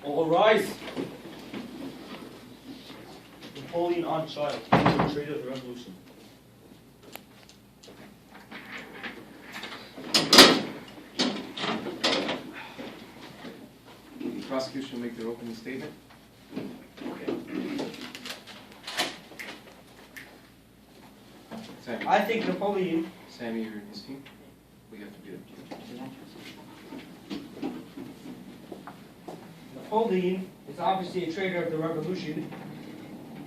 All rise. Napoleon on trial, traitor of the revolution. The prosecution will make their opening statement. Sammy. I think Napoleon. Sammy, you're in his team. We have to do it. Napoleon is obviously a traitor of the revolution.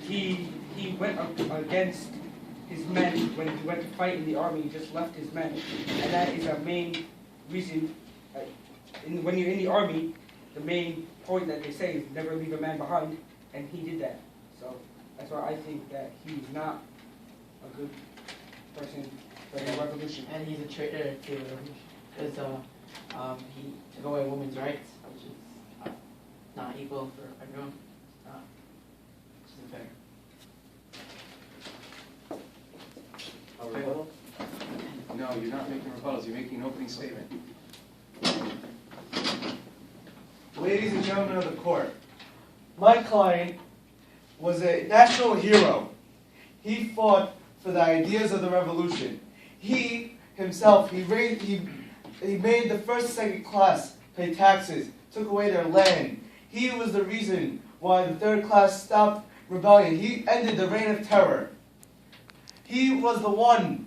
He went up against his men when he went to fight in the army. He just left his men, and that is a main reason. When you're in the army, the main point that they say is never leave a man behind, and he did that. So that's why I think that he's not a good person for the revolution. And he's a traitor to the revolution because he took away women's rights, which is not equal for everyone. Which isn't fair. No, you're not making rebuttals. You're making an opening statement. Ladies and gentlemen of the court, my client was a national hero. He fought for the ideas of the revolution. He himself, he made the first and second class pay taxes, took away their land. He was the reason why the third class stopped rebellion. He ended the reign of terror. He was the one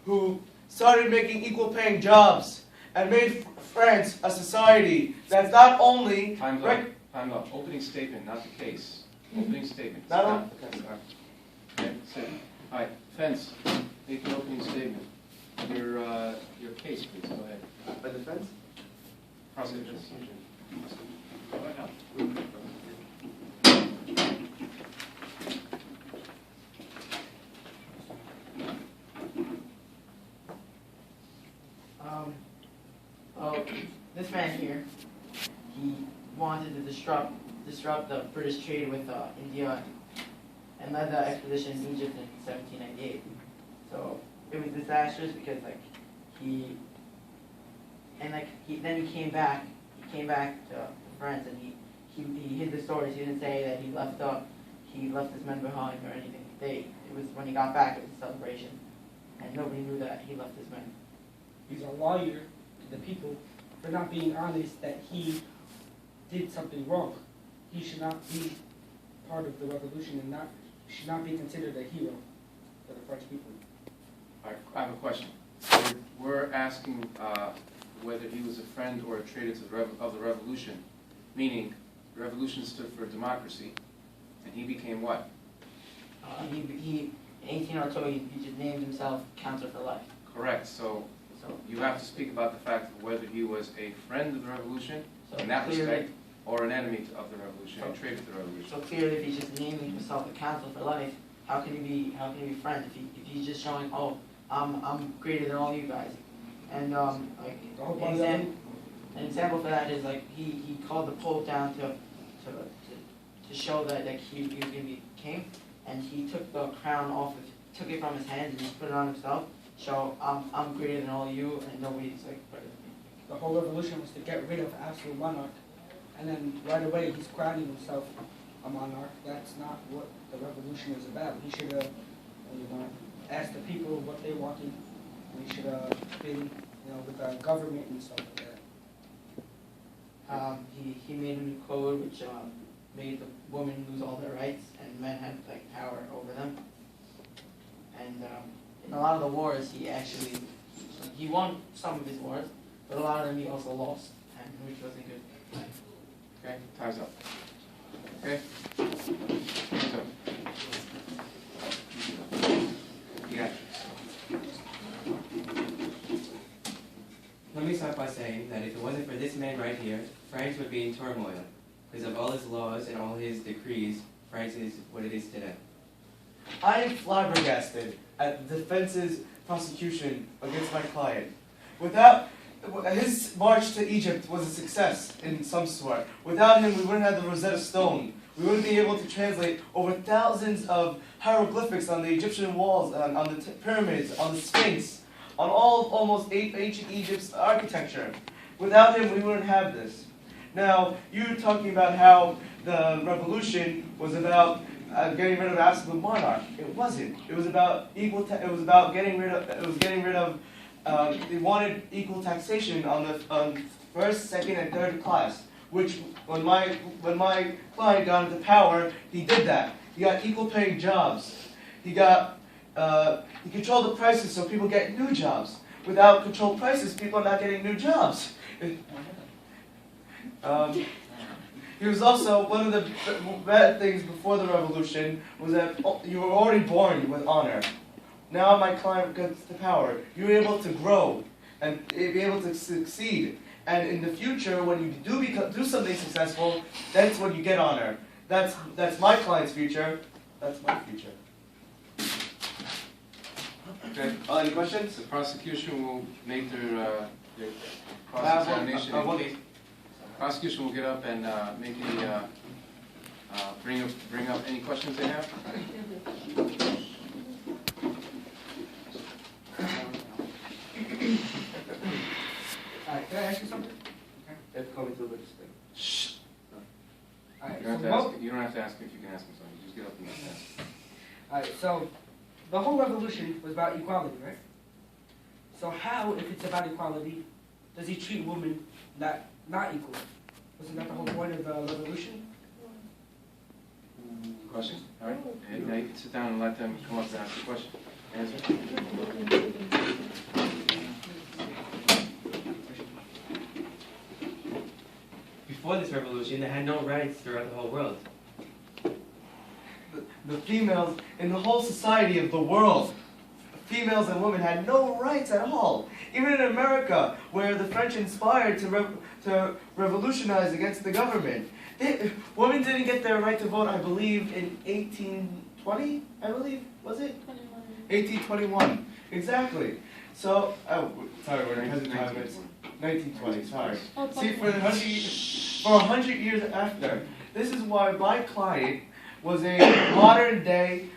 who started making equal paying jobs and made France a society that's not only... Time's up. Time's up. Opening statement, not the case. Opening statement. Not on- Okay, sit. All right, Fence, make an opening statement. Your case, please, go ahead. By defense? Prosecution. Well, this man here, he wanted to disrupt the British trade with India and led the expedition in Egypt in 1798. So it was disastrous because then he came back to France and he hid the stories. He didn't say that he left his men behind or anything. It was when he got back, it was a celebration, and nobody knew that he left his men. He's a liar to the people for not being honest that he did something wrong. He should not be part of the revolution and should not be considered a hero for the French people. All right, I have a question. We're asking whether he was a friend or a traitor of the revolution, meaning the revolution stood for democracy, and he became what? In 1802, he just named himself Counselor for Life. Correct. So you have to speak about the fact of whether he was a friend of the revolution in that respect, or an enemy of the revolution, a traitor to the revolution. So clearly, if he's just naming himself a Counselor for Life, how can he be friend if he's just showing, oh, I'm greater than all you guys? And an example for that is he called the Pope down to show that he was going to be king, and he took the crown took it from his hands and just put it on himself. So I'm greater than all you, and nobody's better than me. The whole revolution was to get rid of absolute monarch, and then right away he's crowning himself a monarch. That's not what the revolution is about. He should have, asked the people what they wanted. We should have been, with our government and stuff like that. He made a new code which made the women lose all their rights, and men had power over them. And in a lot of the wars, he won some of his wars, but a lot of them he also lost, and which wasn't good. Okay, time's up. Okay? So, yeah. Let me start by saying that if it wasn't for this man right here, France would be in turmoil. Because of all his laws and all his decrees, France is what it is today. I am flabbergasted at the defense's prosecution against my client. His march to Egypt was a success in some sort. Without him, we wouldn't have the Rosetta Stone. We wouldn't be able to translate over thousands of hieroglyphics on the Egyptian walls, on the pyramids, on the Sphinx, on almost ancient Egypt's architecture. Without him, we wouldn't have this. Now, you're talking about how the revolution was about getting rid of absolute monarch. It wasn't. It was about it was about getting rid of. It was getting rid of. They wanted equal taxation on first, second, and third class. Which, when my client got into power, he did that. He got equal paying jobs. He controlled the prices so people get new jobs. Without controlled prices, people are not getting new jobs. He was also, one of the bad things before the revolution was that you were already born with honor. Now my client gets to power. You're able to grow and be able to succeed. And in the future, when you do something successful, that's when you get honor. That's my client's future. That's my future. Okay. Any questions? The prosecution will make their cross-examination. Prosecution will get up and make any bring up any questions they have. Alright, can I ask you something? It's coming to the thing. Shh. Alright, You so don't have to ask if you can ask them something. Just get up and ask. Alright, so the whole revolution was about equality, right? So how, if it's about equality, does he treat women not equal? Wasn't that the whole point of the revolution? Question? All right. And now you can sit down and let them come up and ask the question. Answer. Before this revolution, they had no rights throughout the whole world. The females in the whole society of the world, females and women had no rights at all. Even in America, where the French inspired to revolutionize against the government, women didn't get their right to vote, I believe, in 1820, I believe, was it? 1821, exactly. So, sorry, we're in 1920, sorry. See, for 100 years after, this is why my client was a modern day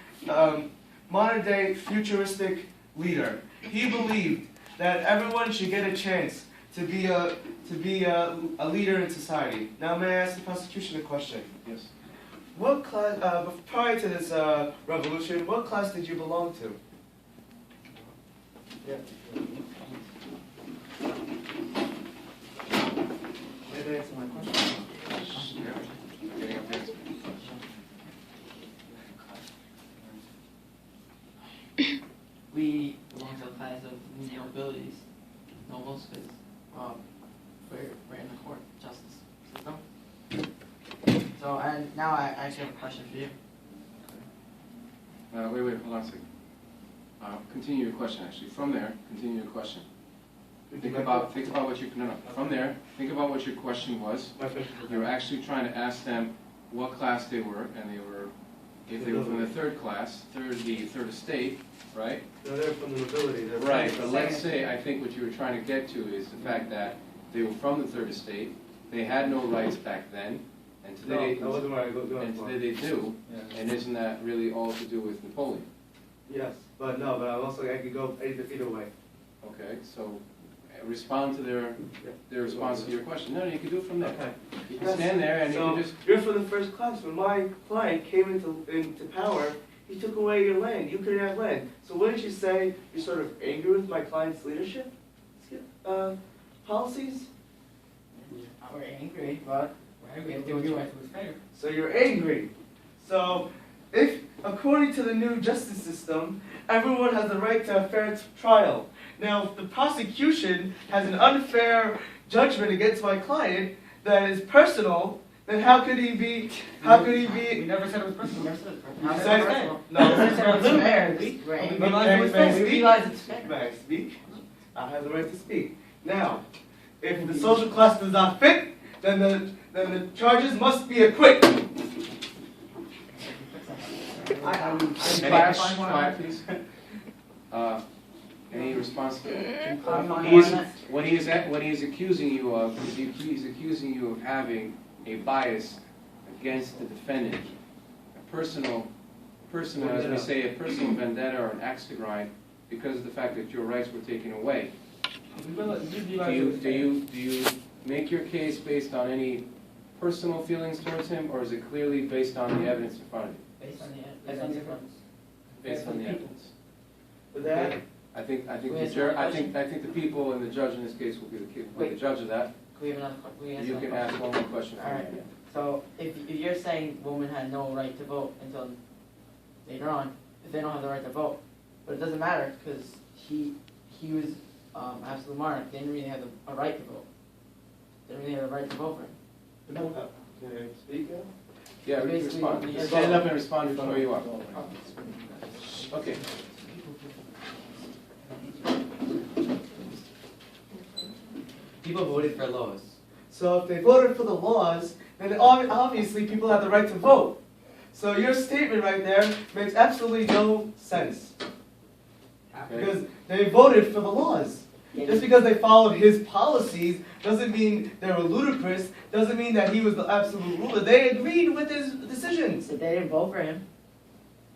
futuristic leader. He believed that everyone should get a chance to be a leader in society. Now, may I ask the prosecution a question? Yes. What class, prior to this revolution, what class did you belong to? Yeah. May I answer my question? Getting up there. We belong to the class of nobilities, nobles, because we're in the court justice system. So, and now I actually have a question for you. Wait, hold on a second. Continue your question, actually. From there, continue your question. Think about what you, no, from there, think about what your question was. You were actually trying to ask them what class they were, and if they were from the third class, the third estate, right? No, they're from the nobility. Right, but let's say, I think what you were trying to get to is the fact that they were from the third estate, they had no rights back then, and today they do, and isn't that really all to do with Napoleon? Yes, but I could go either way. Okay, so respond to their response to your question. No, you can do it from there. Okay. You can stand there and you can just... You're from the first class. When my client came into power, he took away your land. You couldn't have land. So wouldn't you say you're sort of angry with my client's leadership policies? We're angry, but we have to do what's right for the fair. So you're angry. So if, according to the new justice system, everyone has the right to a fair trial. Now, if the prosecution has an unfair judgment against my client that is personal, then how could he be? We never said it was personal. We never said it was You personal. said- No, No. we said it was fair. We're angry because we realize it's fair. May I speak? I have the right to speak. Now, if the social class does not fit, then the charges must be acquitted. Quiet, please. Any response to that? What he is accusing you of is he's accusing you of having a bias against the defendant, a personal, as we say, a personal vendetta or an axe to grind because of the fact that your rights were taken away. Do you make make your case based on any personal feelings towards him, or is it clearly based on the evidence in front of you? Based on the Based on evidence the in front. Based on the evidence. With that, I think Can we the ask jur, another I think the people and the judge in this case will be the judge of that. Can we have another, can we ask You another can question? ask one more question for Alright. me. So if you're saying women had no right to vote until later on, if they don't have the right to vote, but it doesn't matter because he was absolute monarch. They didn't really have a right to vote. They didn't really have a right to vote for him. can I speak now? Yeah, Basically, respond. we Just just- stand up and respond from where you are. Okay. People voted for laws. So if they voted for the laws, then obviously people have the right to vote. So your statement right there makes absolutely no sense. Okay. Because they voted for the laws. Just because they followed his policies doesn't mean they were ludicrous, doesn't mean that he was the absolute ruler. They agreed with his decisions. So they didn't vote for him.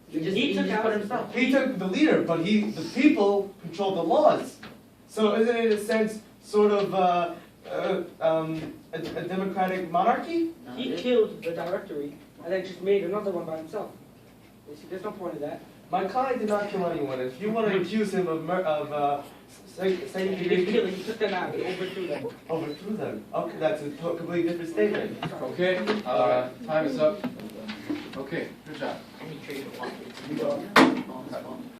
He He took just out- put himself. He took the leader, but the people controlled the laws. So isn't it in a sense sort of a democratic monarchy? He killed the directory and then just made another one by himself. You see, there's no point in that. My client did not kill anyone. If you want to accuse him of saying He didn't kill them, he took them out, he overthrew them. overthrew them, okay, that's a completely different statement. Okay, time is up. Okay, good job. Any trade